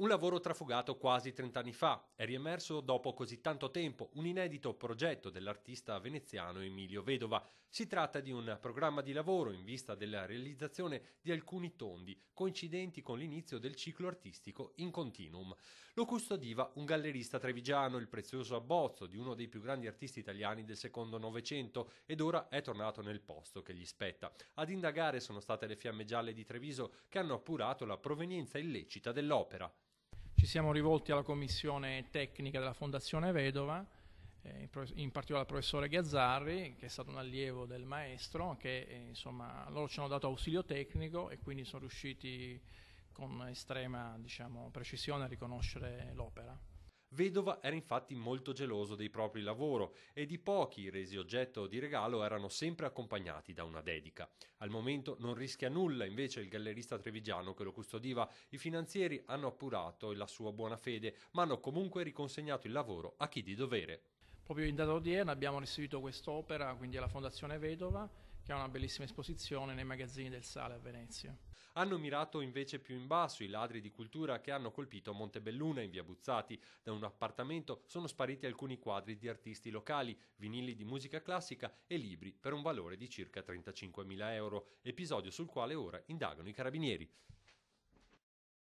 Un lavoro trafugato quasi 30 anni fa, è riemerso dopo così tanto tempo un inedito progetto dell'artista veneziano Emilio Vedova. Si tratta di un programma di lavoro in vista della realizzazione di alcuni tondi, coincidenti con l'inizio del ciclo artistico in continuum. Lo custodiva un gallerista trevigiano, il prezioso abbozzo di uno dei più grandi artisti italiani del secondo Novecento, ed ora è tornato nel posto che gli spetta. Ad indagare sono state le Fiamme Gialle di Treviso, che hanno appurato la provenienza illecita dell'opera. Ci siamo rivolti alla commissione tecnica della Fondazione Vedova, in particolare al professore Gazzarri, che è stato un allievo del maestro, che insomma loro ci hanno dato ausilio tecnico e quindi sono riusciti con estrema, precisione a riconoscere l'opera. Vedova era infatti molto geloso dei propri lavori e di pochi resi oggetto di regalo erano sempre accompagnati da una dedica. Al momento non rischia nulla invece il gallerista trevigiano che lo custodiva. I finanzieri hanno appurato la sua buona fede, ma hanno comunque riconsegnato il lavoro a chi di dovere. Proprio in data odierna abbiamo restituito quest'opera quindi alla Fondazione Vedova, che ha una bellissima esposizione nei magazzini del Sale a Venezia. Hanno mirato invece più in basso i ladri di cultura che hanno colpito Montebelluna in via Buzzati. Da un appartamento sono spariti alcuni quadri di artisti locali, vinili di musica classica e libri per un valore di circa 35.000 euro, episodio sul quale ora indagano i carabinieri.